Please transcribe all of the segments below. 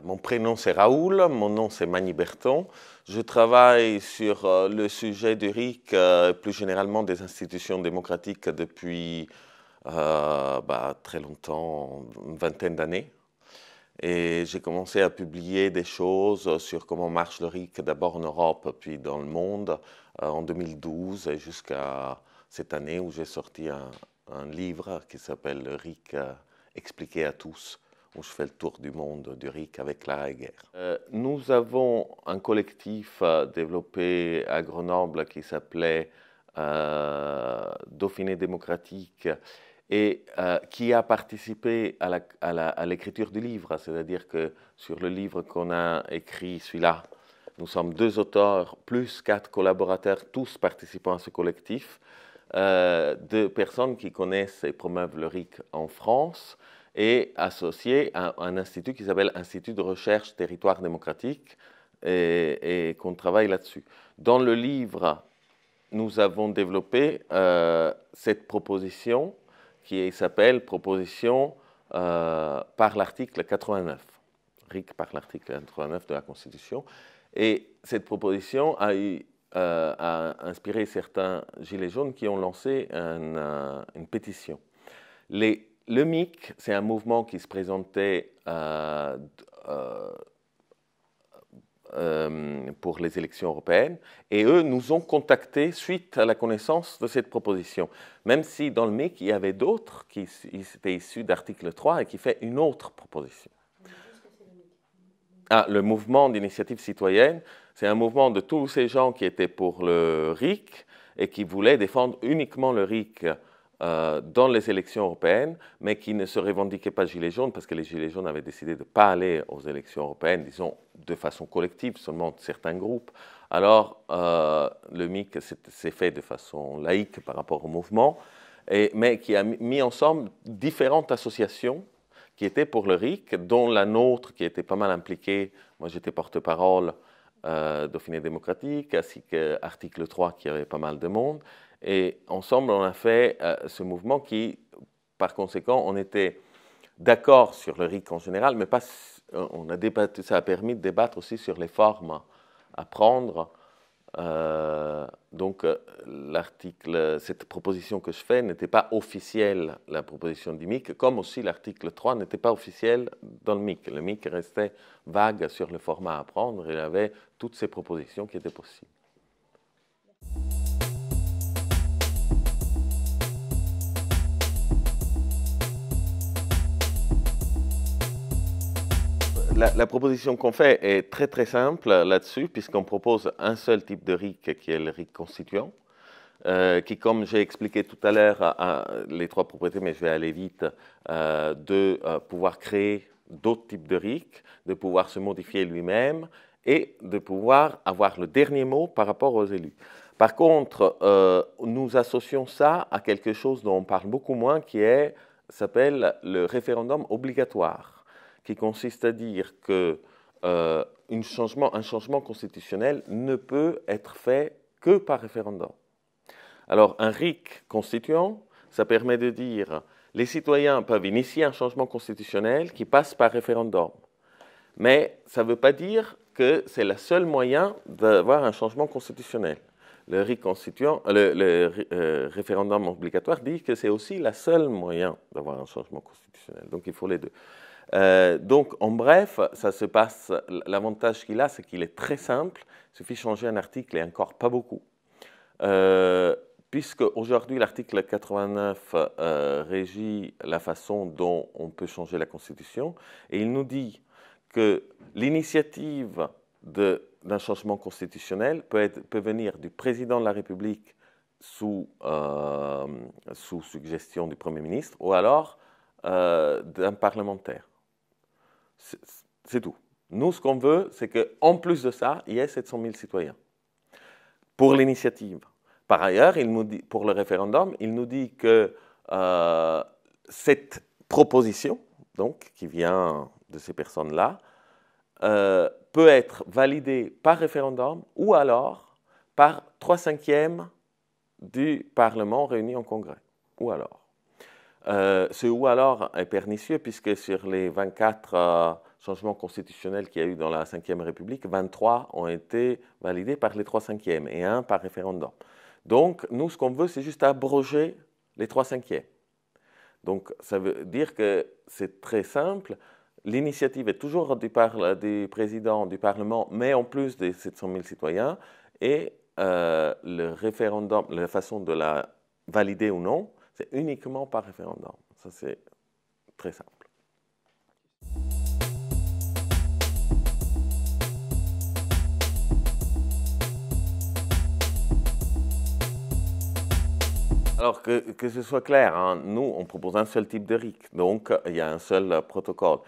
Mon prénom c'est Raoul, mon nom c'est Magny Berton. Je travaille sur le sujet du RIC, plus généralement des institutions démocratiques depuis très longtemps, une vingtaine d'années. Et j'ai commencé à publier des choses sur comment marche le RIC, d'abord en Europe, puis dans le monde, en 2012, et jusqu'à cette année où j'ai sorti un livre qui s'appelle Le RIC expliqué à tous, où je fais le tour du monde du RIC avec Clara Egger. Nous avons un collectif développé à Grenoble qui s'appelait Dauphiné démocratique et qui a participé à l'écriture du livre, c'est-à-dire que sur le livre qu'on a écrit, celui-là, nous sommes 2 auteurs plus 4 collaborateurs, tous participants à ce collectif, de personnes qui connaissent et promeuvent le RIC en France et associés à un institut qui s'appelle Institut de recherche territoire démocratique et qu'on travaille là-dessus. Dans le livre, nous avons développé cette proposition qui s'appelle proposition par l'article 89, RIC par l'article 89 de la Constitution. Et cette proposition a inspiré certains gilets jaunes qui ont lancé une pétition. Le MIC, c'est un mouvement qui se présentait pour les élections européennes, et eux nous ont contactés suite à la connaissance de cette proposition, même si dans le MIC, il y avait d'autres qui étaient issus d'article 3 et qui fait une autre proposition. Le mouvement d'initiative citoyenne, c'est un mouvement de tous ces gens qui étaient pour le RIC et qui voulaient défendre uniquement le RIC dans les élections européennes, mais qui ne se revendiquaient pas gilets jaunes, parce que les gilets jaunes avaient décidé de ne pas aller aux élections européennes, disons, de façon collective, seulement certains groupes. Alors, le MIC s'est fait de façon laïque par rapport au mouvement, mais qui a mis ensemble différentes associations qui étaient pour le RIC, dont la nôtre, qui était pas mal impliquée. Moi, j'étais porte-parole Dauphiné démocratique, ainsi qu'Article 3, qui avait pas mal de monde. Et ensemble, on a fait ce mouvement qui, par conséquent, on était d'accord sur le RIC en général, mais pas, on a débattu, ça a permis de débattre aussi sur les formes à prendre. Donc, cette proposition que je fais n'était pas officielle, la proposition du MIC, comme aussi l'article 3 n'était pas officiel dans le MIC. Le MIC restait vague sur le format à prendre et il avait toutes ces propositions qui étaient possibles. La proposition qu'on fait est très très simple là-dessus, puisqu'on propose un seul type de RIC qui est le RIC constituant, qui, comme j'ai expliqué tout à l'heure, a les 3 propriétés, mais je vais aller vite, de pouvoir créer d'autres types de RIC, de pouvoir se modifier lui-même et de pouvoir avoir le dernier mot par rapport aux élus. Par contre, nous associons ça à quelque chose dont on parle beaucoup moins, qui s'appelle le référendum obligatoire, qui consiste à dire que un changement constitutionnel ne peut être fait que par référendum. Alors, un RIC constituant, ça permet de dire les citoyens peuvent initier un changement constitutionnel qui passe par référendum. Mais ça ne veut pas dire que c'est le seul moyen d'avoir un changement constitutionnel. Le RIC constituant, le référendum obligatoire dit que c'est aussi le seul moyen d'avoir un changement constitutionnel. Donc, il faut les deux. Donc, en bref, ça se passe. L'avantage qu'il a, c'est qu'il est très simple. Il suffit de changer un article et encore pas beaucoup. Puisque aujourd'hui, l'article 89 régit la façon dont on peut changer la Constitution, et il nous dit que l'initiative d'un changement constitutionnel peut venir du président de la République sous suggestion du Premier ministre, ou alors d'un parlementaire. C'est tout. Nous, ce qu'on veut, c'est qu'en plus de ça, il y ait 700 000 citoyens pour l'initiative. Par ailleurs, pour le référendum, il nous dit que cette proposition, donc, qui vient de ces personnes-là, peut être validée par référendum ou alors par 3/5 du Parlement réuni en Congrès. Ou alors. Ce ou alors est pernicieux puisque sur les 24 changements constitutionnels qu'il y a eu dans la Ve République, 23 ont été validés par les 3/5 et un par référendum. Donc, nous, ce qu'on veut, c'est juste abroger les 3/5. Donc, ça veut dire que c'est très simple. L'initiative est toujours du président du Parlement, mais en plus des 700 000 citoyens. Et le référendum, la façon de la valider ou non, c'est uniquement par référendum. Ça, c'est très simple. Alors, que ce soit clair, hein, nous, on propose un seul type de RIC, donc il y a un seul protocole.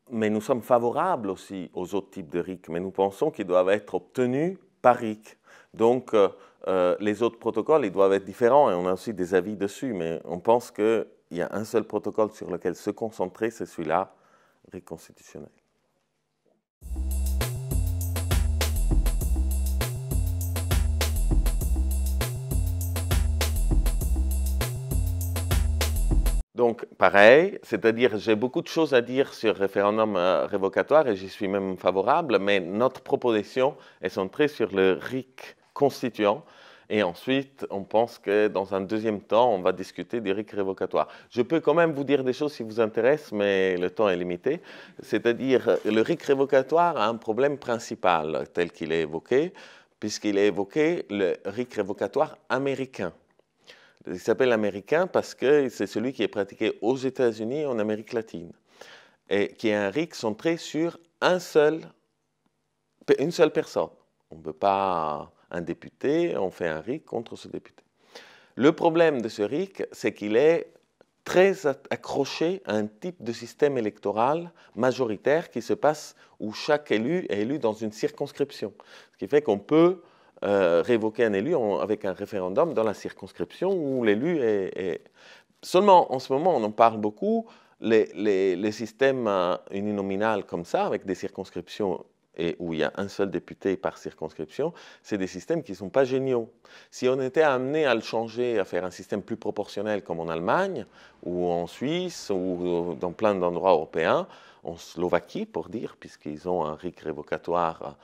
Mais nous sommes favorables aussi aux autres types de RIC, mais nous pensons qu'ils doivent être obtenus par RIC. Donc, les autres protocoles, ils doivent être différents et on a aussi des avis dessus, mais on pense qu'il y a un seul protocole sur lequel se concentrer, c'est celui-là, RIC constitutionnel. Donc, pareil, c'est-à-dire j'ai beaucoup de choses à dire sur référendum révocatoire et j'y suis même favorable, mais notre proposition est centrée sur le RIC constituant. Et ensuite, on pense que dans un deuxième temps, on va discuter du RIC révocatoire. Je peux quand même vous dire des choses si vous intéressent, mais le temps est limité. C'est-à-dire, le RIC révocatoire a un problème principal tel qu'il est évoqué, puisqu'il est évoqué le RIC révocatoire américain. Il s'appelle américain parce que c'est celui qui est pratiqué aux États-Unis et en Amérique latine, et qui est un RIC centré sur une seule personne. On ne peut pas un député, on fait un RIC contre ce député. Le problème de ce RIC, c'est qu'il est très accroché à un type de système électoral majoritaire qui se passe où chaque élu est élu dans une circonscription. Ce qui fait qu'on peut révoquer un élu avec un référendum dans la circonscription où l'élu est... Seulement, en ce moment, on en parle beaucoup, les systèmes uninominales comme ça, avec des circonscriptions et où il y a un seul député par circonscription, c'est des systèmes qui ne sont pas géniaux. Si on était amené à le changer, à faire un système plus proportionnel comme en Allemagne, ou en Suisse, ou dans plein d'endroits européens, en Slovaquie pour dire, puisqu'ils ont un RIC révocatoire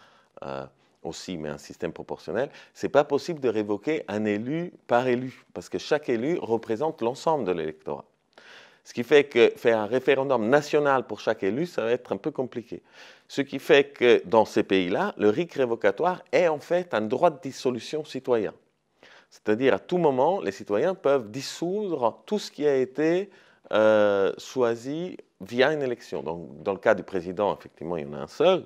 aussi, mais un système proportionnel, ce n'est pas possible de révoquer un élu par élu, parce que chaque élu représente l'ensemble de l'électorat. Ce qui fait que faire un référendum national pour chaque élu, ça va être un peu compliqué. Ce qui fait que dans ces pays-là, le RIC révocatoire est en fait un droit de dissolution citoyen. C'est-à-dire à tout moment, les citoyens peuvent dissoudre tout ce qui a été choisi via une élection. Donc, dans le cas du président, effectivement, il y en a un seul,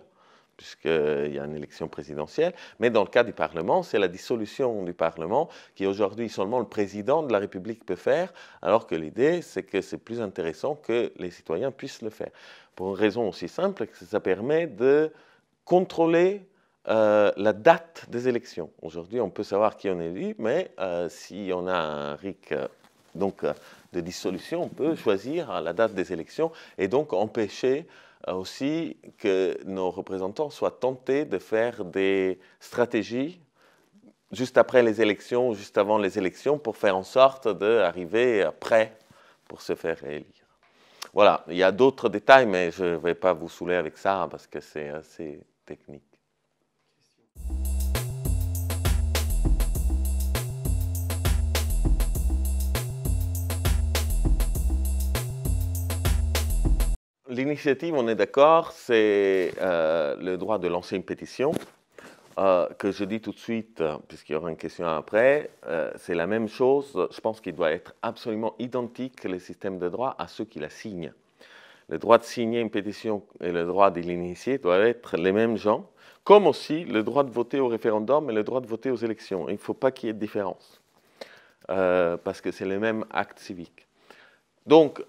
puisqu'il y a une élection présidentielle, mais dans le cas du Parlement, c'est la dissolution du Parlement qui aujourd'hui seulement le président de la République peut faire, alors que l'idée, c'est que c'est plus intéressant que les citoyens puissent le faire. Pour une raison aussi simple que ça permet de contrôler la date des élections. Aujourd'hui, on peut savoir qui on est élu, mais si on a un RIC de dissolution, on peut choisir la date des élections et donc empêcher aussi que nos représentants soient tentés de faire des stratégies juste après les élections, juste avant les élections, pour faire en sorte d'arriver prêt pour se faire réélire. Voilà, il y a d'autres détails, mais je ne vais pas vous saouler avec ça parce que c'est assez technique. L'initiative, on est d'accord, c'est le droit de lancer une pétition, que je dis tout de suite, puisqu'il y aura une question après, c'est la même chose, je pense qu'il doit être absolument identique, le système de droit, à ceux qui la signent. Le droit de signer une pétition et le droit de l'initier doivent être les mêmes gens, comme aussi le droit de voter au référendum et le droit de voter aux élections. Il ne faut pas qu'il y ait de différence, parce que c'est le même acte civique. Donc,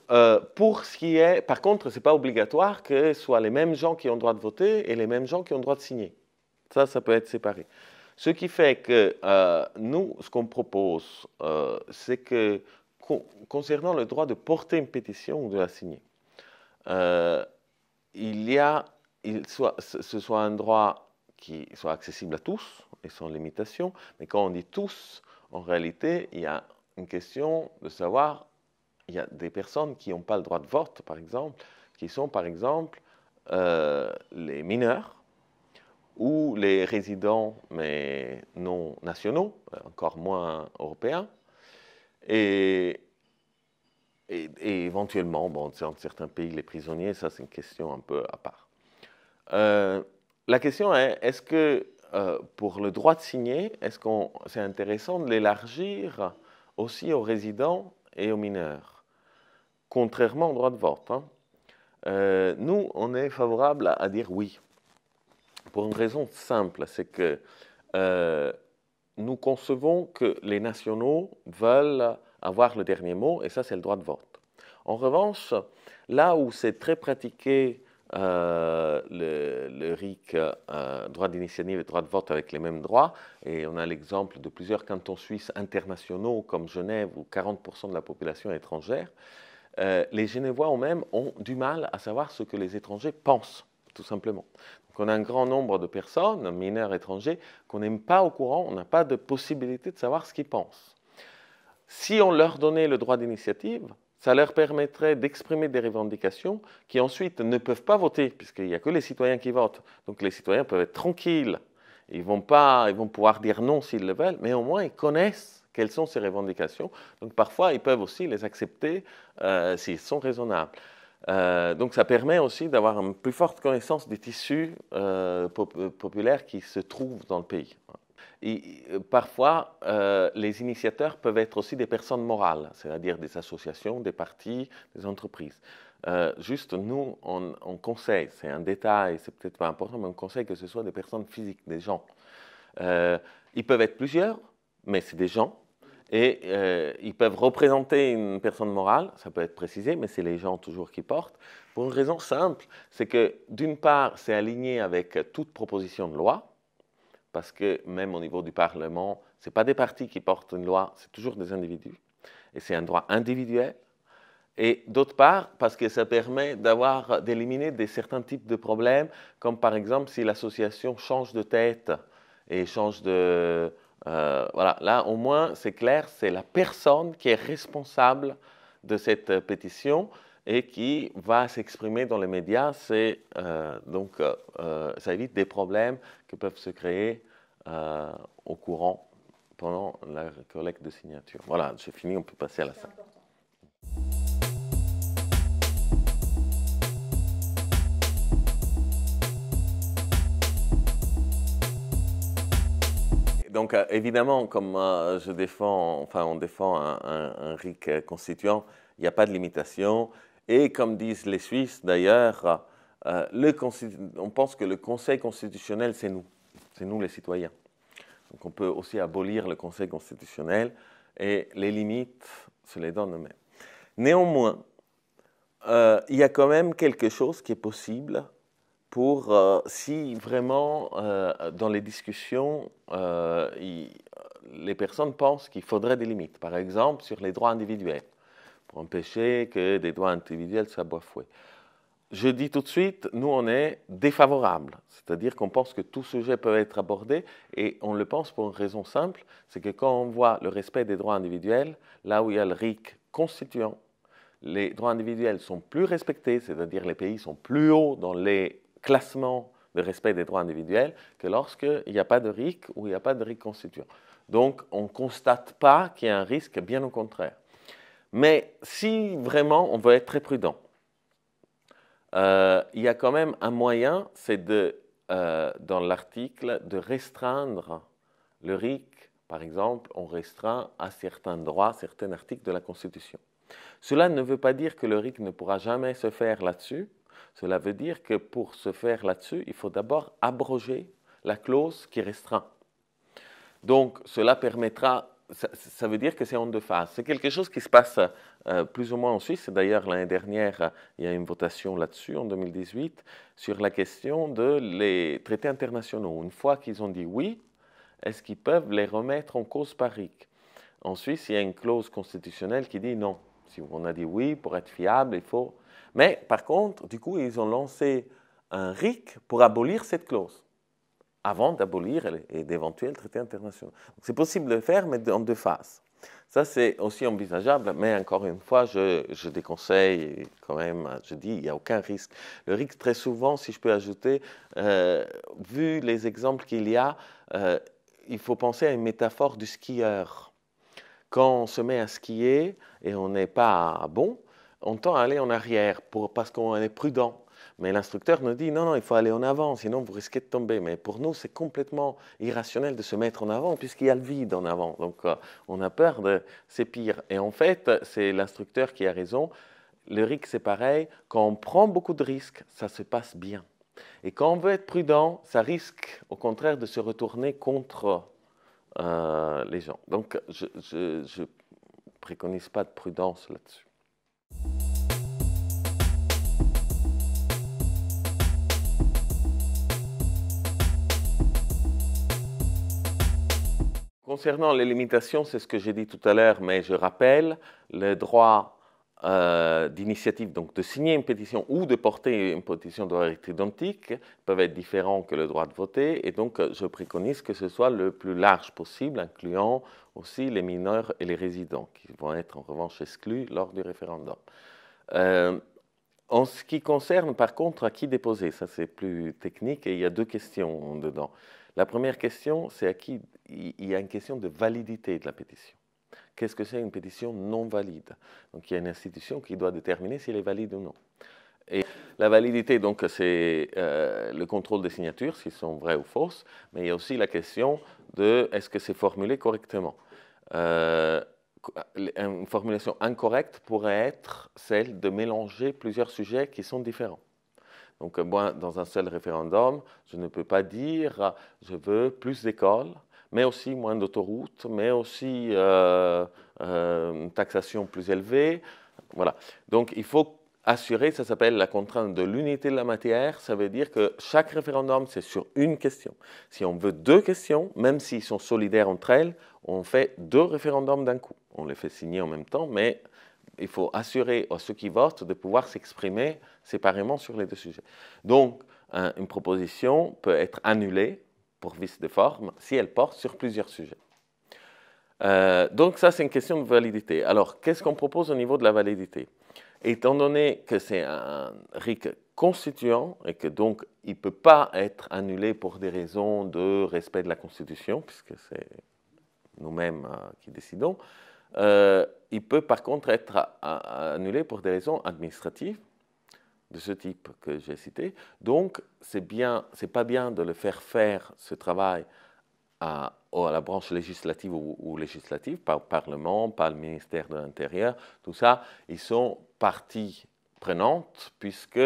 pour ce qui est, par contre, ce n'est pas obligatoire que ce soit les mêmes gens qui ont le droit de voter et les mêmes gens qui ont le droit de signer. Ça peut être séparé. Ce qui fait que nous, ce qu'on propose, c'est que concernant le droit de porter une pétition ou de la signer, ce soit un droit qui soit accessible à tous et sans limitation, mais quand on dit tous, en réalité, il y a une question de savoir il y a des personnes qui n'ont pas le droit de vote, par exemple, qui sont, par exemple, les mineurs ou les résidents, mais non nationaux, encore moins européens, et éventuellement, bon, dans certains pays, les prisonniers, ça c'est une question un peu à part. La question est-ce que pour le droit de signer, est-ce que c'est intéressant de l'élargir aussi aux résidents et aux mineurs, contrairement au droit de vote, hein? Nous, on est favorable à dire oui, pour une raison simple, c'est que nous concevons que les nationaux veulent avoir le dernier mot, et ça, c'est le droit de vote. En revanche, là où c'est très pratiqué le RIC, droit d'initiative et droit de vote avec les mêmes droits, et on a l'exemple de plusieurs cantons suisses internationaux comme Genève où 40% de la population est étrangère, les Genevois eux-mêmes ont du mal à savoir ce que les étrangers pensent, tout simplement. Donc on a un grand nombre de personnes, mineurs étrangers, qu'on n'est pas au courant, on n'a pas de possibilité de savoir ce qu'ils pensent. Si on leur donnait le droit d'initiative, ça leur permettrait d'exprimer des revendications qui ensuite ne peuvent pas voter, puisqu'il n'y a que les citoyens qui votent. Donc les citoyens peuvent être tranquilles, ils vont pouvoir dire non s'ils le veulent, mais au moins ils connaissent quelles sont ces revendications. Donc parfois, ils peuvent aussi les accepter s'ils sont raisonnables. Donc ça permet aussi d'avoir une plus forte connaissance des tissus populaires qui se trouvent dans le pays. Et parfois, les initiateurs peuvent être aussi des personnes morales, c'est-à-dire des associations, des partis, des entreprises. Juste, nous, on conseille, c'est un détail, c'est peut-être pas important, mais on conseille que ce soit des personnes physiques, des gens. Ils peuvent être plusieurs, mais c'est des gens. Et ils peuvent représenter une personne morale, ça peut être précisé, mais c'est les gens toujours qui portent. Pour une raison simple, c'est que d'une part, c'est aligné avec toute proposition de loi, parce que même au niveau du Parlement, ce n'est pas des partis qui portent une loi, c'est toujours des individus. Et c'est un droit individuel. Et d'autre part, parce que ça permet d'éliminer certains types de problèmes, comme par exemple si l'association change de tête et change de... voilà, là au moins c'est clair, c'est la personne qui est responsable de cette pétition et qui va s'exprimer dans les médias. Donc ça évite des problèmes qui peuvent se créer au courant pendant la collecte de signatures. Voilà, j'ai fini, on peut passer à la salle. Donc, évidemment, comme on défend un RIC constituant, il n'y a pas de limitation. Et comme disent les Suisses, d'ailleurs, on pense que le Conseil constitutionnel, c'est nous les citoyens. Donc, on peut aussi abolir le Conseil constitutionnel et les limites se les donne eux-mêmes. Néanmoins, il y a quand même quelque chose qui est possible pour si vraiment dans les discussions, les personnes pensent qu'il faudrait des limites, par exemple sur les droits individuels, pour empêcher que des droits individuels soient bafoués. Je dis tout de suite, nous on est défavorable, c'est-à-dire qu'on pense que tout sujet peut être abordé et on le pense pour une raison simple, c'est que quand on voit le respect des droits individuels, là où il y a le RIC constituant, les droits individuels sont plus respectés, c'est-à-dire les pays sont plus hauts dans les classements de respect des droits individuels que lorsqu'il n'y a pas de RIC ou il n'y a pas de RIC constituant. Donc, on ne constate pas qu'il y a un risque, bien au contraire. Mais si vraiment on veut être très prudent, il y a quand même un moyen, c'est dans l'article, de restreindre le RIC. Par exemple, on restreint à certains droits, certains articles de la Constitution. Cela ne veut pas dire que le RIC ne pourra jamais se faire là-dessus. Cela veut dire que pour se faire là-dessus, il faut d'abord abroger la clause qui restreint. Donc, cela permettra, ça veut dire que c'est en deux phases. C'est quelque chose qui se passe plus ou moins en Suisse. D'ailleurs, l'année dernière, il y a une votation là-dessus, en 2018, sur la question des traités internationaux. Une fois qu'ils ont dit oui, est-ce qu'ils peuvent les remettre en cause par RIC? En Suisse, il y a une clause constitutionnelle qui dit non. Si on a dit oui, pour être fiable, il faut... Mais par contre, du coup, ils ont lancé un RIC pour abolir cette clause, avant d'abolir d'éventuels traités internationaux. C'est possible de le faire, mais en deux phases. Ça, c'est aussi envisageable, mais encore une fois, je déconseille quand même, je dis, il n'y a aucun risque. Le risque, très souvent, si je peux ajouter, vu les exemples qu'il y a, il faut penser à une métaphore du skieur. Quand on se met à skier et on n'est pas bon, on tend à aller en arrière parce qu'on est prudent. Mais l'instructeur nous dit non, non, il faut aller en avant, sinon vous risquez de tomber. Mais pour nous, c'est complètement irrationnel de se mettre en avant puisqu'il y a le vide en avant. Donc on a peur c'est pire. Et en fait, c'est l'instructeur qui a raison. Le risque, c'est pareil. Quand on prend beaucoup de risques, ça se passe bien. Et quand on veut être prudent, ça risque au contraire de se retourner contre les gens. Donc, je ne préconise pas de prudence là-dessus. Concernant les limitations, c'est ce que j'ai dit tout à l'heure, mais je rappelle, le droit d'initiative, donc de signer une pétition ou de porter une pétition de droit identique, peuvent être différents que le droit de voter, et donc je préconise que ce soit le plus large possible, incluant aussi les mineurs et les résidents, qui vont être en revanche exclus lors du référendum. En ce qui concerne par contre à qui déposer, ça c'est plus technique et il y a deux questions dedans. La première question, c'est à qui il y a une question de validité de la pétition. Qu'est-ce que c'est une pétition non valide? Donc il y a une institution qui doit déterminer si elle est valide ou non. Et la validité, donc, c'est le contrôle des signatures, s'ils sont vraies ou fausses, mais il y a aussi la question de est-ce que c'est formulé correctement. Une formulation incorrecte pourrait être celle de mélanger plusieurs sujets qui sont différents. Donc, moi, dans un seul référendum, je ne peux pas dire je veux plus d'écoles, mais aussi moins d'autoroutes, mais aussi une taxation plus élevée. Voilà. Donc, il faut assurer, ça s'appelle la contrainte de l'unité de la matière. Ça veut dire que chaque référendum, c'est sur une question. Si on veut deux questions, même s'ils sont solidaires entre elles, on fait deux référendums d'un coup. On les fait signer en même temps, mais il faut assurer à ceux qui votent de pouvoir s'exprimer séparément sur les deux sujets. Donc, une proposition peut être annulée pour vice de forme si elle porte sur plusieurs sujets. Donc, ça, c'est une question de validité. Alors, qu'est-ce qu'on propose au niveau de la validité? Étant donné que c'est un RIC constituant et que donc il ne peut pas être annulé pour des raisons de respect de la Constitution, puisque c'est nous-mêmes qui décidons, il peut par contre être annulé pour des raisons administratives de ce type que j'ai cité. Donc, c'est pas bien de le faire ce travail à la branche législative ou législative, par le Parlement, par le ministère de l'Intérieur. Tout ça, ils sont partie prenante puisque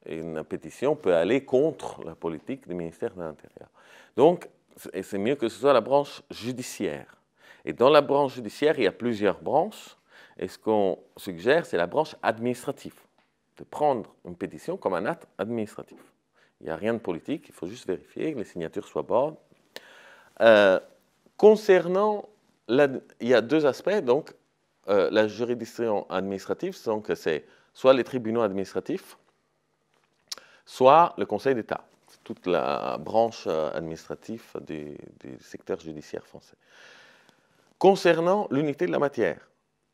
une pétition peut aller contre la politique du ministère de l'Intérieur. Donc, c'est mieux que ce soit la branche judiciaire. Et dans la branche judiciaire, il y a plusieurs branches. Et ce qu'on suggère, c'est la branche administrative, de prendre une pétition comme un acte administratif. Il n'y a rien de politique, il faut juste vérifier que les signatures soient bonnes. Concernant, il y a deux aspects. Donc, la juridiction administrative, donc c'est soit les tribunaux administratifs, soit le Conseil d'État. C'est toute la branche administrative du secteur judiciaire français. Concernant l'unité de la matière,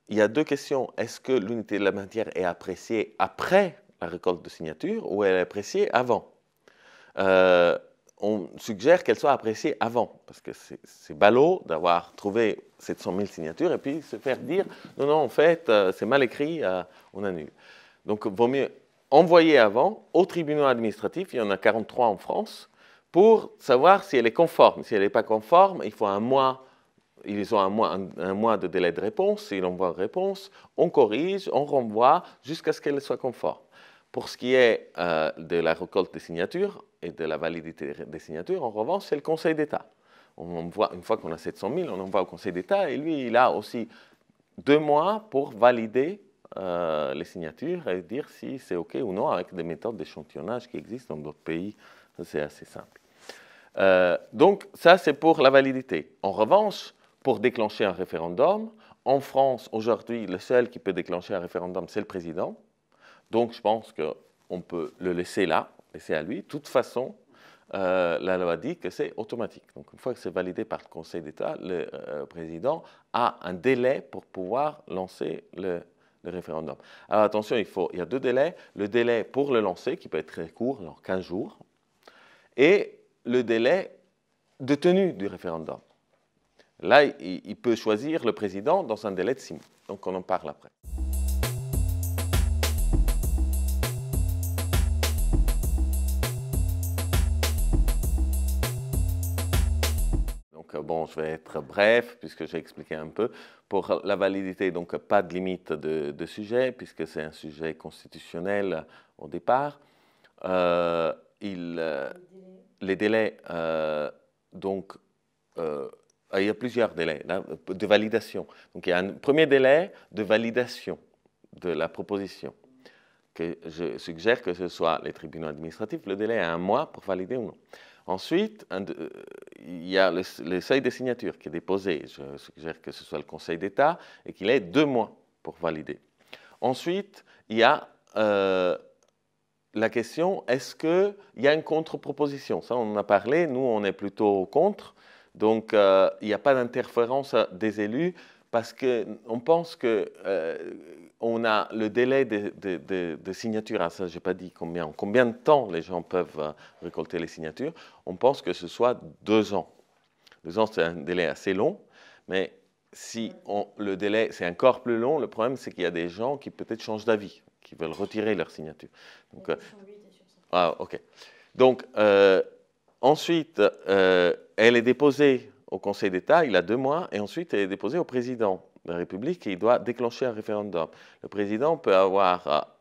il y a deux questions. Est-ce que l'unité de la matière est appréciée après la récolte de signatures ou elle est appréciée avant? On suggère qu'elle soit appréciée avant, parce que c'est ballot d'avoir trouvé 700 000 signatures et puis se faire dire « Non, non, en fait, c'est mal écrit, on annule ». Donc, il vaut mieux envoyer avant aux tribunaux administratifs, il y en a 43 en France, pour savoir si elle est conforme. Si elle n'est pas conforme, il faut un mois. Ils ont un mois de délai de réponse. S'ils envoient une réponse, on corrige, on renvoie jusqu'à ce qu'elle soit conforme. Pour ce qui est de la récolte des signatures et de la validité des signatures, en revanche, c'est le Conseil d'État. Une fois qu'on a 700 000, on envoie au Conseil d'État et lui, il a aussi 2 mois pour valider les signatures et dire si c'est OK ou non avec des méthodes d'échantillonnage qui existent dans d'autres pays. C'est assez simple. Donc, ça, c'est pour la validité. En revanche, pour déclencher un référendum, en France, aujourd'hui, le seul qui peut déclencher un référendum, c'est le président. Donc, je pense qu'on peut le laisser là, laisser à lui. De toute façon, la loi dit que c'est automatique. Donc, une fois que c'est validé par le Conseil d'État, le président a un délai pour pouvoir lancer le référendum. Alors, attention, il y a deux délais. Le délai pour le lancer, qui peut être très court, genre 15 jours, et le délai de tenue du référendum. Là, il peut choisir le président dans un délai de 6 mois. Donc, on en parle après. Donc, bon, je vais être bref, puisque j'ai expliqué un peu. Pour la validité, donc, pas de limite de sujet, puisque c'est un sujet constitutionnel au départ. Les délais, donc, il y a plusieurs délais là, de validation. Donc, il y a un premier délai de validation de la proposition, que je suggère que ce soit les tribunaux administratifs. Le délai est 1 mois pour valider ou non. Ensuite, il y a le seuil de signature qui est déposé. Je suggère que ce soit le Conseil d'État et qu'il ait 2 mois pour valider. Ensuite, il y a la question, est-ce qu'il y a une contre-proposition? Ça, on en a parlé. Nous, on est plutôt contre. Donc, il n'y a pas d'interférence des élus parce qu'on pense qu'on a le délai de signature. Ah, ça, je n'ai pas dit combien de temps les gens peuvent récolter les signatures. On pense que ce soit 2 ans. 2 ans, c'est un délai assez long, mais si le délai, c'est encore plus long, le problème, c'est qu'il y a des gens qui peut-être changent d'avis, qui veulent retirer leur signature. Donc, OK. Donc, ensuite, elle est déposée au Conseil d'État, il a 2 mois, et ensuite elle est déposée au président de la République et il doit déclencher un référendum. Le président peut doit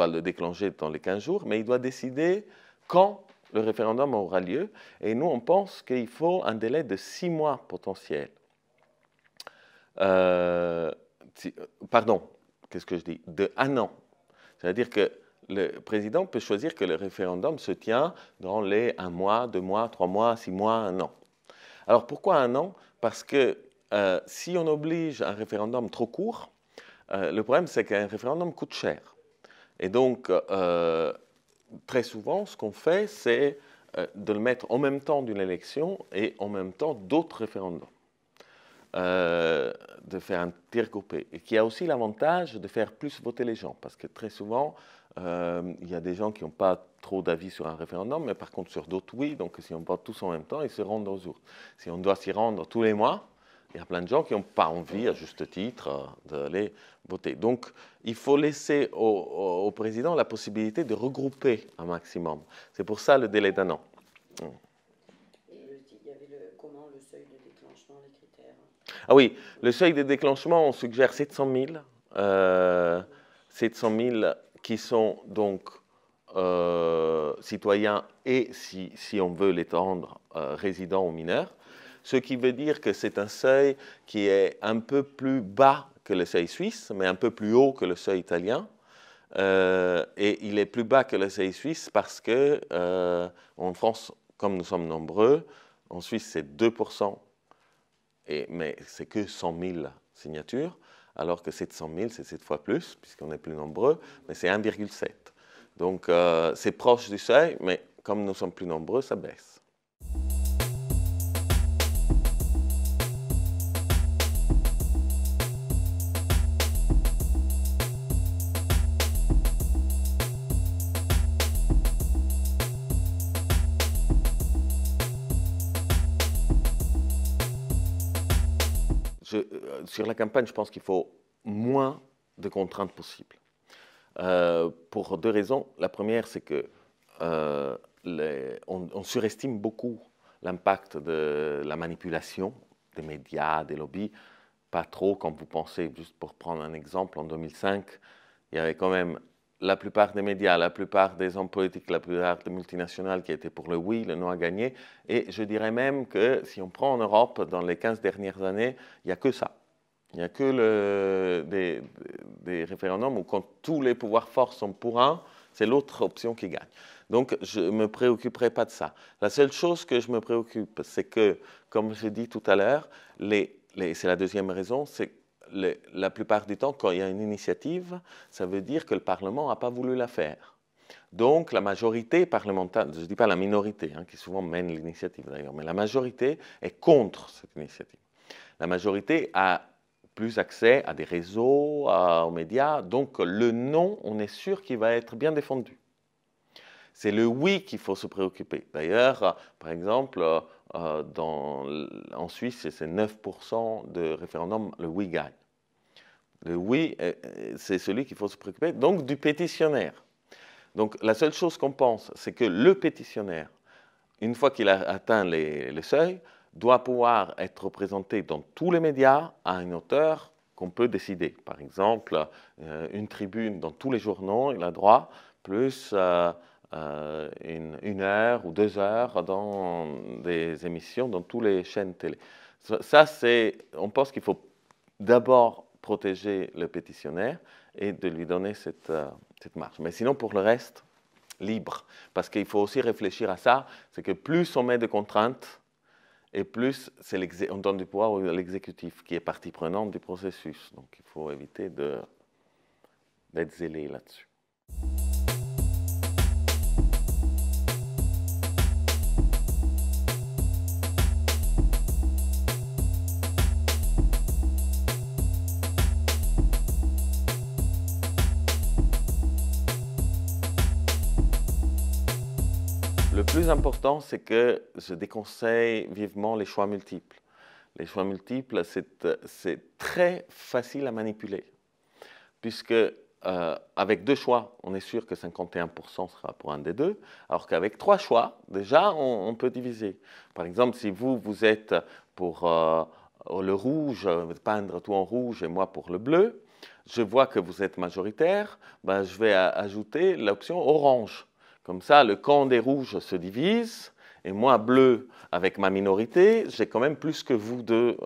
le déclencher dans les 15 jours, mais il doit décider quand le référendum aura lieu. Et nous, on pense qu'il faut un délai de 6 mois potentiel. Pardon, qu'est-ce que je dis? De 1 an. C'est-à-dire que le président peut choisir que le référendum se tient dans les 1 mois, 2 mois, 3 mois, 6 mois, 1 an. Alors pourquoi 1 an? Parce que si on oblige un référendum trop court, le problème c'est qu'un référendum coûte cher. Et donc, très souvent, ce qu'on fait, c'est de le mettre en même temps d'une élection et en même temps d'autres référendums. De faire un tir groupé. Et qui a aussi l'avantage de faire plus voter les gens. Parce que très souvent, il y a des gens qui n'ont pas trop d'avis sur un référendum, mais par contre sur d'autres, oui. Donc si on vote tous en même temps, ils se rendent aux urnes. Si on doit s'y rendre tous les mois, il y a plein de gens qui n'ont pas envie, à juste titre, d'aller voter. Donc il faut laisser au président la possibilité de regrouper un maximum. C'est pour ça le délai d'1 an. Ah oui, le seuil de déclenchement, on suggère 700 000. 700 000 qui sont donc citoyens et, si on veut l'étendre, résidents ou mineurs. Ce qui veut dire que c'est un seuil qui est un peu plus bas que le seuil suisse, mais un peu plus haut que le seuil italien. Et il est plus bas que le seuil suisse parce que en France, comme nous sommes nombreux, en Suisse c'est 2%. Mais c'est que 100 000 signatures, alors que 700 000, c'est 7 fois plus, puisqu'on est plus nombreux, mais c'est 1,7. Donc, c'est proche du seuil, mais comme nous sommes plus nombreux, ça baisse. Sur la campagne, je pense qu'il faut moins de contraintes possibles. Pour 2 raisons. La première, c'est que on surestime beaucoup l'impact de la manipulation des médias, des lobbies. Pas trop, comme vous pensez. Juste pour prendre un exemple, en 2005, il y avait quand même la plupart des médias, la plupart des hommes politiques, la plupart des multinationales qui étaient pour le oui, le non a gagné. Et je dirais même que si on prend en Europe, dans les 15 dernières années, il n'y a que ça. Il n'y a que des référendums où quand tous les pouvoirs forts sont pour un, c'est l'autre option qui gagne. Donc, je ne me préoccuperai pas de ça. La seule chose que je me préoccupe, c'est que, comme j'ai dit tout à l'heure, c'est la deuxième raison, c'est la plupart du temps, quand il y a une initiative, ça veut dire que le Parlement n'a pas voulu la faire. Donc la majorité parlementaire, je ne dis pas la minorité, qui souvent mène l'initiative d'ailleurs, mais la majorité est contre cette initiative. La majorité a plus accès à des réseaux, aux médias, donc le non, on est sûr qu'il va être bien défendu. C'est le oui qu'il faut se préoccuper. D'ailleurs, par exemple, en Suisse, c'est 9% de référendum, le oui gagne. Le oui, c'est celui qu'il faut se préoccuper, donc du pétitionnaire. Donc la seule chose qu'on pense, c'est que le pétitionnaire, une fois qu'il a atteint les seuils, doit pouvoir être représenté dans tous les médias à une hauteur qu'on peut décider. Par exemple, une tribune dans tous les journaux, il a droit, plus une heure ou 2 heures dans des émissions, dans toutes les chaînes télé. Ça, on pense qu'il faut d'abord protéger le pétitionnaire et de lui donner cette marge. Mais sinon, pour le reste, libre. Parce qu'il faut aussi réfléchir à ça, c'est que plus on met de contraintes, et plus on donne du pouvoir à l'exécutif, qui est partie prenante du processus. Donc il faut éviter d'être zélé là-dessus. Le plus important, c'est que je déconseille vivement les choix multiples. Les choix multiples, c'est très facile à manipuler, puisque avec 2 choix, on est sûr que 51% sera pour un des deux, alors qu'avec 3 choix, déjà, on peut diviser. Par exemple, si vous êtes pour le rouge, peindre tout en rouge, et moi pour le bleu, je vois que vous êtes majoritaire, ben, je vais ajouter l'option orange. Comme ça, le camp des rouges se divise, et moi, bleu, avec ma minorité, j'ai quand même plus que vous deux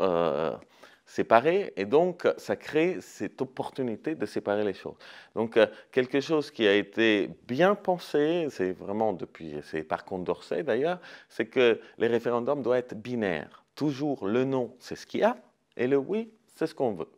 séparés, et donc ça crée cette opportunité de séparer les choses. Donc, quelque chose qui a été bien pensé, c'est vraiment c'est par Condorcet d'ailleurs, c'est que les référendums doivent être binaires. Toujours le non, c'est ce qu'il y a, et le oui, c'est ce qu'on veut.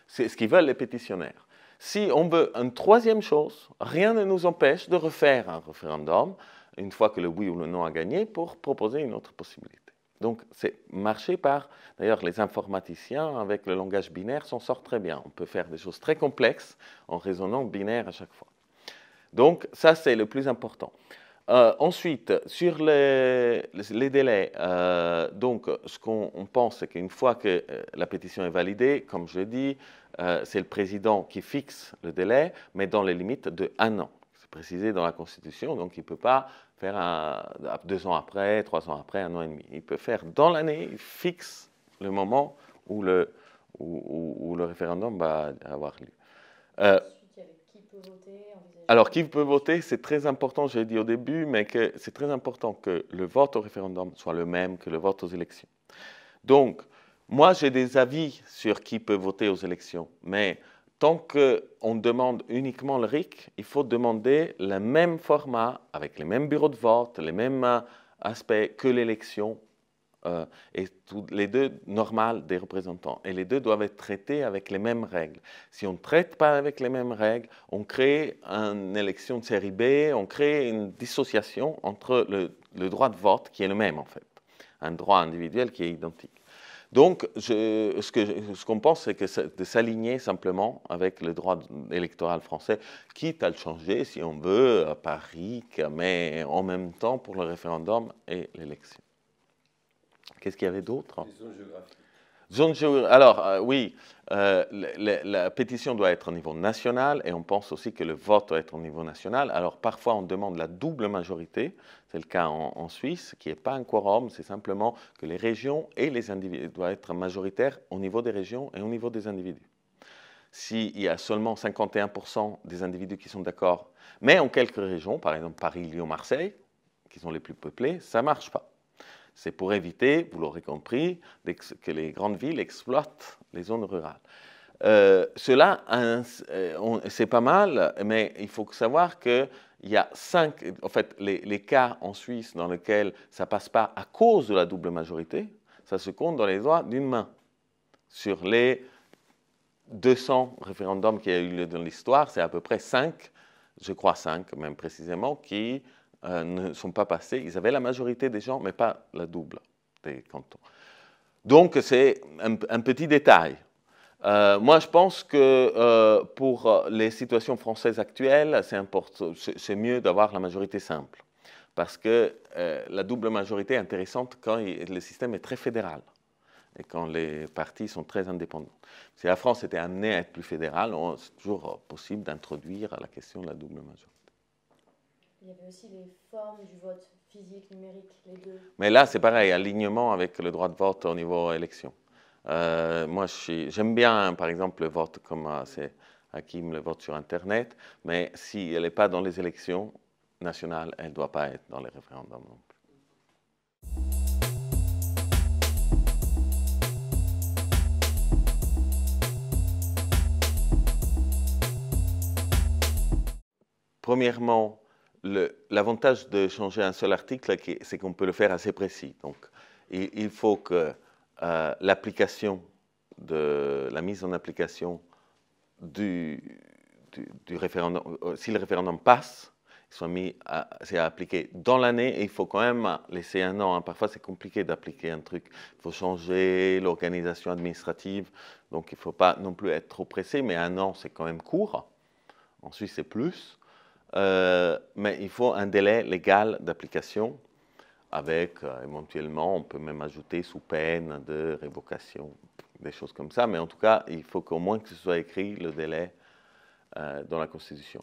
C'est ce qu'ils veulent les pétitionnaires. Si on veut une troisième chose, rien ne nous empêche de refaire un référendum une fois que le oui ou le non a gagné pour proposer une autre possibilité. Donc, c'est marché par, d'ailleurs, les informaticiens avec le langage binaire s'en sortent très bien. On peut faire des choses très complexes en raisonnant binaire à chaque fois. Donc, ça, c'est le plus important. Ensuite, sur les délais, donc ce qu'on pense, c'est qu'une fois que la pétition est validée, comme je l'ai dit, c'est le président qui fixe le délai, mais dans les limites de 1 an. C'est précisé dans la Constitution, donc il ne peut pas faire 2 ans après, 3 ans après, 1 an et demi. Il peut faire dans l'année, il fixe le moment où le référendum va avoir lieu. Alors, qui peut voter, c'est très important, je l'ai dit au début, mais c'est très important que le vote au référendum soit le même que le vote aux élections. Donc, moi, j'ai des avis sur qui peut voter aux élections, mais tant qu'on demande uniquement le RIC, il faut demander le même format, avec les mêmes bureaux de vote, les mêmes aspects que l'élection, et les deux normales des représentants. Et les deux doivent être traités avec les mêmes règles. Si on ne traite pas avec les mêmes règles, on crée une élection de série B, on crée une dissociation entre le droit de vote, qui est le même en fait, un droit individuel qui est identique. Donc, ce qu'on pense, c'est de s'aligner simplement avec le droit électoral français, quitte à le changer, si on veut, par RIC, mais en même temps pour le référendum et l'élection. Qu'est-ce qu'il y avait d'autre? Les zones géographiques. Alors, oui, la pétition doit être au niveau national et on pense aussi que le vote doit être au niveau national. Alors, parfois, on demande la double majorité. C'est le cas en Suisse, qui n'est pas un quorum. C'est simplement que les régions et les individus doivent être majoritaires au niveau des régions et au niveau des individus. S'il y a seulement 51% des individus qui sont d'accord, mais en quelques régions, par exemple Paris, Lyon, Marseille, qui sont les plus peuplées, ça ne marche pas. C'est pour éviter, vous l'aurez compris, que les grandes villes exploitent les zones rurales. Cela, c'est pas mal, mais il faut savoir qu'il y a 5, en fait, les cas en Suisse dans lesquels ça ne passe pas à cause de la double majorité, ça se compte dans les doigts d'une main. Sur les 200 référendums qu'il y a eu lieu dans l'histoire, c'est à peu près 5 je crois 5 même précisément, qui ne sont pas passés. Ils avaient la majorité des gens, mais pas la double des cantons. Donc c'est un petit détail. Moi, je pense que pour les situations françaises actuelles, c'est mieux d'avoir la majorité simple. Parce que la double majorité est intéressante quand le système est très fédéral et quand les partis sont très indépendants. Si la France était amenée à être plus fédérale, c'est toujours possible d'introduire la question de la double majorité. Il y avait aussi les formes du vote, physique, numérique, les deux. Mais là, c'est pareil, alignement avec le droit de vote au niveau élection. Moi, j'aime bien, par exemple, le vote comme c'est Hakim, le vote sur Internet, mais si elle n'est pas dans les élections nationales, elle ne doit pas être dans les référendums non plus. Premièrement, l'avantage de changer un seul article, c'est qu'on peut le faire assez précis. Donc, il faut que l'application, la mise en application du référendum, si le référendum passe, c'est à appliquer dans l'année et il faut quand même laisser un an. Parfois, c'est compliqué d'appliquer un truc. Il faut changer l'organisation administrative, donc il ne faut pas non plus être trop pressé, mais un an, c'est quand même court. En Suisse, c'est plus. Mais il faut un délai légal d'application avec, éventuellement, on peut même ajouter sous peine de révocation, des choses comme ça. Mais en tout cas, il faut qu'au moins que ce soit écrit le délai dans la Constitution.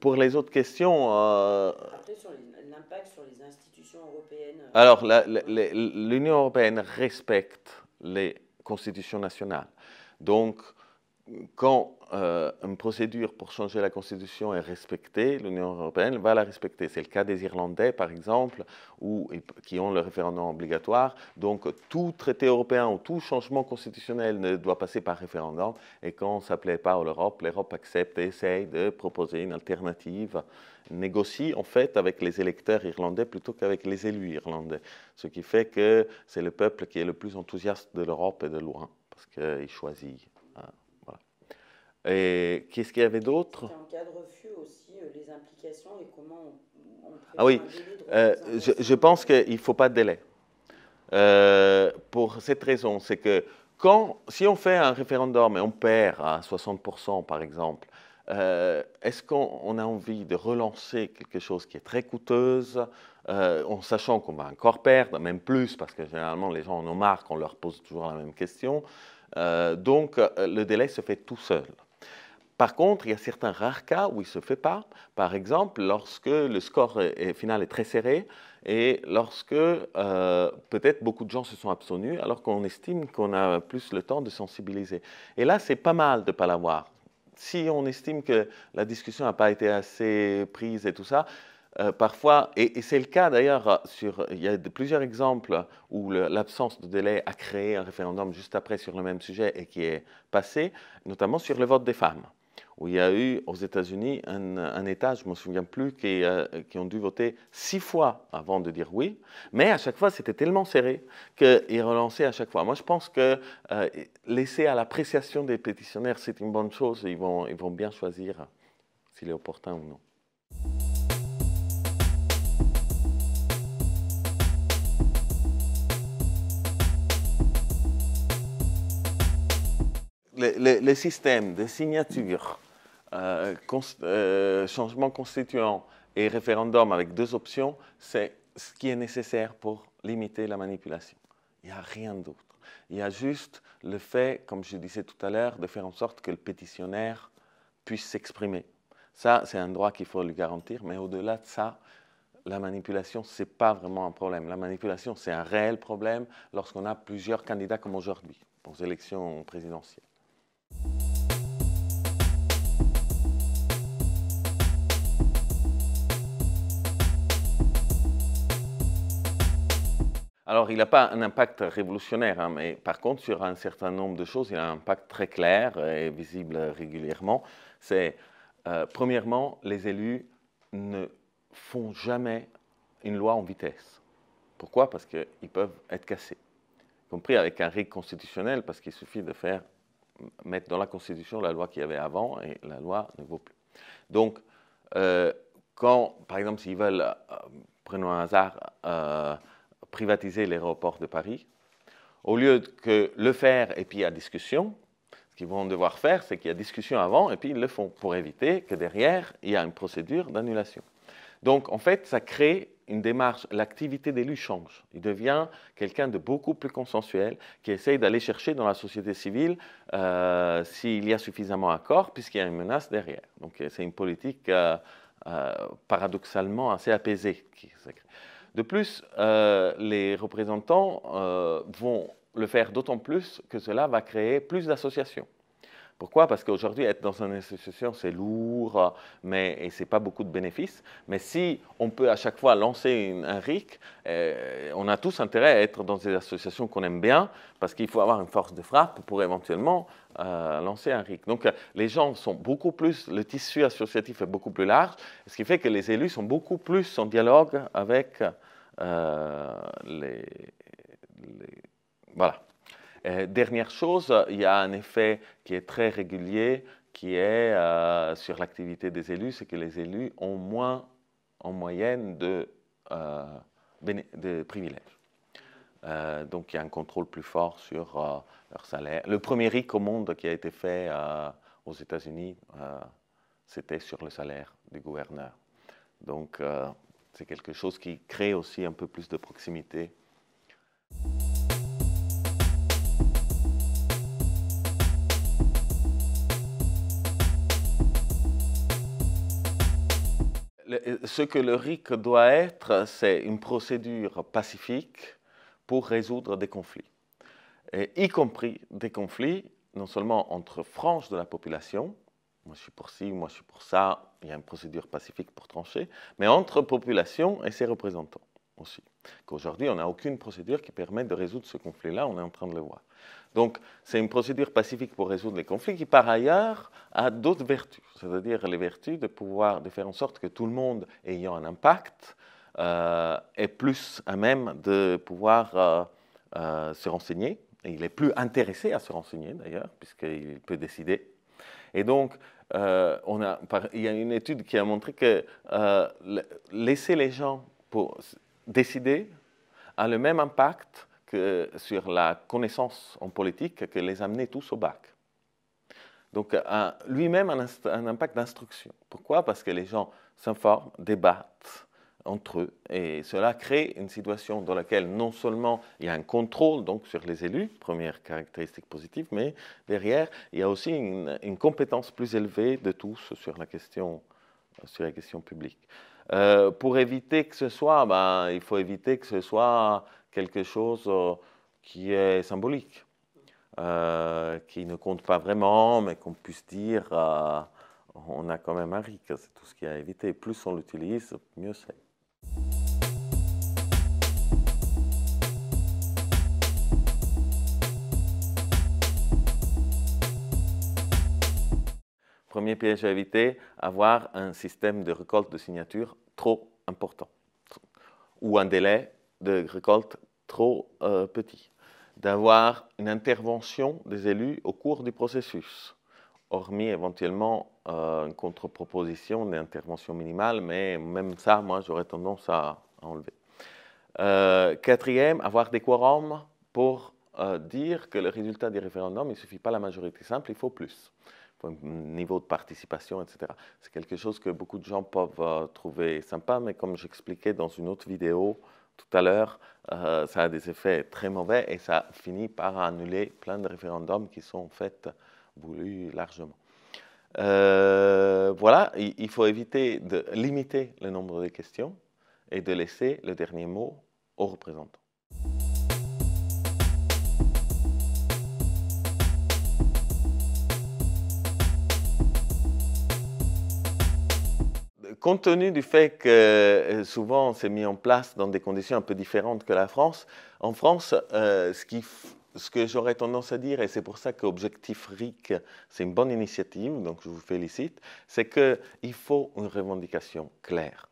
Pour les autres questions... Après, sur l'impact sur les institutions européennes... Alors, l'Union européenne respecte les constitutions nationales. Donc, quand une procédure pour changer la Constitution est respectée, l'Union européenne va la respecter. C'est le cas des Irlandais, par exemple, qui ont le référendum obligatoire. Donc, tout traité européen ou tout changement constitutionnel ne doit passer par référendum. Et quand ça ne plaît pas à l'Europe, l'Europe accepte et essaye de proposer une alternative, négocie en fait avec les électeurs irlandais plutôt qu'avec les élus irlandais. Ce qui fait que c'est le peuple qui est le plus enthousiaste de l'Europe et de loin, parce qu'il choisit. Et qu'est-ce qu'il y avait d'autre? En cas de refus aussi, les implications et comment on prévoit Ah oui, un délai de je pense qu'il ne faut pas de délai. Pour cette raison, c'est que si on fait un référendum et on perd à 60% par exemple, est-ce qu'on a envie de relancer quelque chose qui est très coûteuse, en sachant qu'on va encore perdre, même plus, parce que généralement les gens en ont marre qu'on leur pose toujours la même question. Donc le délai se fait tout seul. Par contre, il y a certains rares cas où il ne se fait pas. Par exemple, lorsque le score final est très serré et lorsque peut-être beaucoup de gens se sont abstenus alors qu'on estime qu'on a plus le temps de sensibiliser. Et là, c'est pas mal de ne pas l'avoir. Si on estime que la discussion n'a pas été assez prise et tout ça, parfois, et c'est le cas d'ailleurs, il y a plusieurs exemples où l'absence de délai a créé un référendum juste après sur le même sujet et qui est passé, notamment sur le vote des femmes, où il y a eu aux États-Unis un État, je ne me souviens plus, qui ont dû voter 6 fois avant de dire oui, mais à chaque fois c'était tellement serré qu'ils relançaient à chaque fois. Moi je pense que laisser à l'appréciation des pétitionnaires c'est une bonne chose, ils vont bien choisir s'il est opportun ou non. Le système de signature, changement constituant et référendum avec 2 options, c'est ce qui est nécessaire pour limiter la manipulation. Il n'y a rien d'autre. Il y a juste le fait, comme je disais tout à l'heure, de faire en sorte que le pétitionnaire puisse s'exprimer. Ça, c'est un droit qu'il faut lui garantir, mais au-delà de ça, la manipulation, ce n'est pas vraiment un problème. La manipulation, c'est un réel problème lorsqu'on a plusieurs candidats comme aujourd'hui, pour les élections présidentielles. Alors, il n'a pas un impact révolutionnaire, hein, mais par contre, sur un certain nombre de choses, il a un impact très clair et visible régulièrement. C'est, premièrement, les élus ne font jamais une loi en vitesse. Pourquoi? Parce qu'ils peuvent être cassés, y compris avec un RIC constitutionnel, parce qu'il suffit de faire mettre dans la Constitution la loi qu'il y avait avant et la loi ne vaut plus. Donc, quand, par exemple, s'ils veulent, prenons un hasard, privatiser l'aéroport de Paris, au lieu de le faire et puis il y a discussion, ce qu'ils vont devoir faire, c'est qu'il y a discussion avant et puis ils le font pour éviter que derrière, il y a une procédure d'annulation. Donc, en fait, ça crée une démarche, l'activité d'élu change. Il devient quelqu'un de beaucoup plus consensuel qui essaye d'aller chercher dans la société civile s'il y a suffisamment d'accord, puisqu'il y a une menace derrière. Donc, c'est une politique paradoxalement assez apaisée qui se crée. De plus, les représentants vont le faire d'autant plus que cela va créer plus d'associations. Pourquoi? Parce qu'aujourd'hui, être dans une association, c'est lourd, et ce n'est pas beaucoup de bénéfices. Mais si on peut à chaque fois lancer un RIC, on a tous intérêt à être dans des associations qu'on aime bien, parce qu'il faut avoir une force de frappe pour éventuellement lancer un RIC. Donc, les gens sont beaucoup plus, le tissu associatif est beaucoup plus large, ce qui fait que les élus sont beaucoup plus en dialogue avec voilà. Dernière chose, il y a un effet qui est très régulier, qui est sur l'activité des élus, c'est que les élus ont moins, en moyenne, de privilèges. Donc, il y a un contrôle plus fort sur leur salaire. Le premier RIC au monde qui a été fait aux États-Unis, c'était sur le salaire du gouverneur. Donc, c'est quelque chose qui crée aussi un peu plus de proximité. Ce que le RIC doit être, c'est une procédure pacifique pour résoudre des conflits, y compris des conflits non seulement entre franges de la population, moi je suis pour ci, moi je suis pour ça, il y a une procédure pacifique pour trancher, mais entre population et ses représentants aussi. Qu'aujourd'hui, on n'a aucune procédure qui permette de résoudre ce conflit-là, on est en train de le voir. Donc, c'est une procédure pacifique pour résoudre les conflits qui, par ailleurs, a d'autres vertus, c'est-à-dire les vertus de pouvoir de faire en sorte que tout le monde ayant un impact est plus à même de pouvoir se renseigner. Et il est plus intéressé à se renseigner, d'ailleurs, puisqu'il peut décider. Et donc, il y a une étude qui a montré que laisser les gens pour décider a le même impact sur la connaissance en politique que les amener tous au bac. Donc, lui-même a un impact d'instruction. Pourquoi? Parce que les gens s'informent, débattent entre eux, et cela crée une situation dans laquelle non seulement il y a un contrôle donc, sur les élus, première caractéristique positive, mais derrière, il y a aussi une compétence plus élevée de tous sur la question publique. Pour éviter que ce soit, il faut éviter que ce soit quelque chose qui est symbolique, qui ne compte pas vraiment, mais qu'on puisse dire on a quand même un RIC, c'est tout ce qu'il y a à éviter. Plus on l'utilise, mieux c'est. Premier piège à éviter, avoir un système de récolte de signatures trop important ou un délai de récolte trop petit. D'avoir une intervention des élus au cours du processus, hormis éventuellement une contre-proposition d'intervention minimale, mais même ça, moi, j'aurais tendance à enlever. Quatrième, avoir des quorums pour dire que le résultat du référendum, il ne suffit pas la majorité simple, il faut plus. Un niveau de participation, etc. C'est quelque chose que beaucoup de gens peuvent trouver sympa, mais comme j'expliquais dans une autre vidéo tout à l'heure, ça a des effets très mauvais et ça finit par annuler plein de référendums qui sont en fait voulus largement. Voilà, il faut éviter de limiter le nombre de questions et de laisser le dernier mot aux représentants. Compte tenu du fait que souvent c'est mis en place dans des conditions un peu différentes que la France, en France, ce que j'aurais tendance à dire, et c'est pour ça qu'Objectif RIC, c'est une bonne initiative, donc je vous félicite, c'est qu'il faut une revendication claire.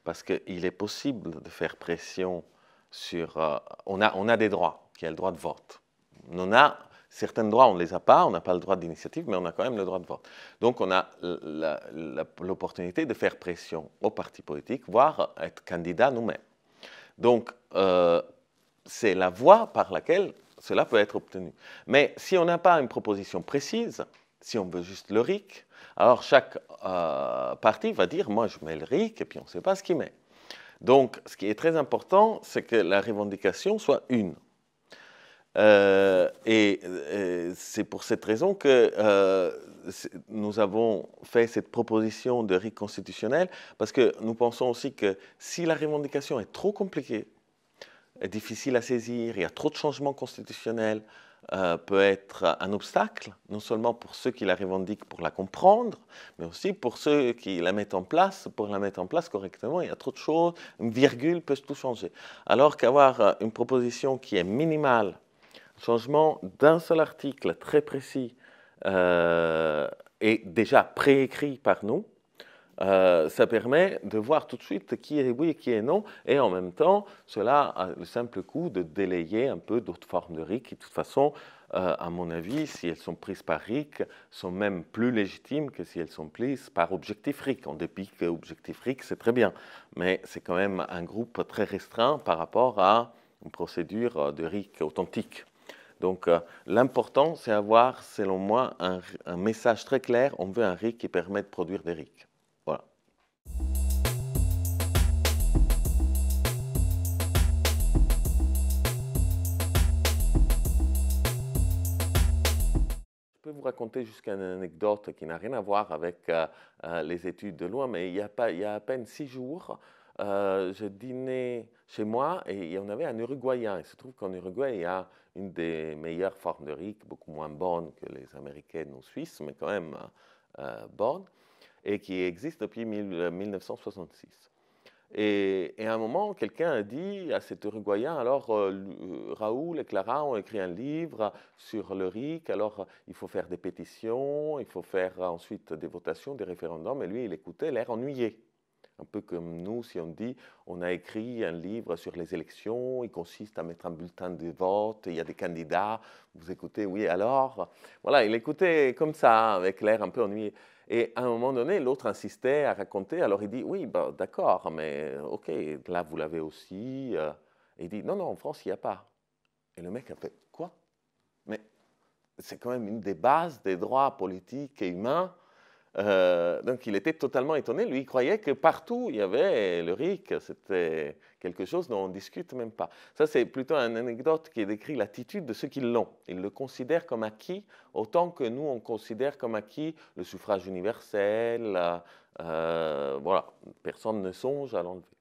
Parce qu'il est possible de faire pression sur... on a des droits, qui a le droit de vote. On a Certains droits, on ne les a pas, on n'a pas le droit d'initiative, mais on a quand même le droit de vote. Donc on a l'opportunité de faire pression aux partis politiques, voire être candidat nous-mêmes. Donc c'est la voie par laquelle cela peut être obtenu. Mais si on n'a pas une proposition précise, si on veut juste le RIC, alors chaque parti va dire « moi je mets le RIC » et puis on ne sait pas ce qu'il met. Donc ce qui est très important, c'est que la revendication soit une. Et c'est pour cette raison que nous avons fait cette proposition de RIC constitutionnel, parce que nous pensons aussi que si la revendication est trop compliquée, est difficile à saisir, il y a trop de changements constitutionnels, peut être un obstacle, non seulement pour ceux qui la revendiquent pour la comprendre, mais aussi pour ceux qui la mettent en place, pour la mettre en place correctement. Il y a trop de choses, une virgule peut tout changer. Alors qu'avoir une proposition qui est minimale, changement d'un seul article très précis et déjà préécrit par nous, ça permet de voir tout de suite qui est oui et qui est non, et en même temps, cela a le simple coup de délayer un peu d'autres formes de RIC qui, de toute façon, à mon avis, si elles sont prises par RIC, sont même plus légitimes que si elles sont prises par objectif RIC. En dépit que objectif RIC, c'est très bien, mais c'est quand même un groupe très restreint par rapport à une procédure de RIC authentique. Donc, l'important, c'est avoir, selon moi, un message très clair. On veut un RIC qui permet de produire des RIC. Voilà. Je peux vous raconter jusqu'à une anecdote qui n'a rien à voir avec les études de loi, mais il y a à peine 6 jours, je dînais chez moi et il y en avait un Uruguayen. Il se trouve qu'en Uruguay, il y a une des meilleures formes de RIC, beaucoup moins bonne que les américaines ou suisses, mais quand même bonne, et qui existe depuis 1966. Et à un moment, quelqu'un a dit à cet Uruguayen, alors Raoul et Clara ont écrit un livre sur le RIC, alors il faut faire des pétitions, il faut faire ensuite des votations, des référendums, et lui, il écoutait l'air ennuyé. Un peu comme nous, si on dit, on a écrit un livre sur les élections, il consiste à mettre un bulletin de vote, il y a des candidats, vous écoutez, oui, alors, voilà, il écoutait comme ça, avec l'air un peu ennuyé. Et à un moment donné, l'autre insistait à raconter, alors il dit, oui, bah, d'accord, mais ok, là vous l'avez aussi. Et il dit, non, non, en France, il n'y a pas. Et le mec a fait, quoi? Mais c'est quand même une des bases des droits politiques et humains. Donc il était totalement étonné. Lui, il croyait que partout, il y avait le RIC. C'était quelque chose dont on ne discute même pas. Ça, c'est plutôt une anecdote qui décrit l'attitude de ceux qui l'ont. Ils le considèrent comme acquis, autant que nous, on considère comme acquis le suffrage universel. Voilà, personne ne songe à l'enlever.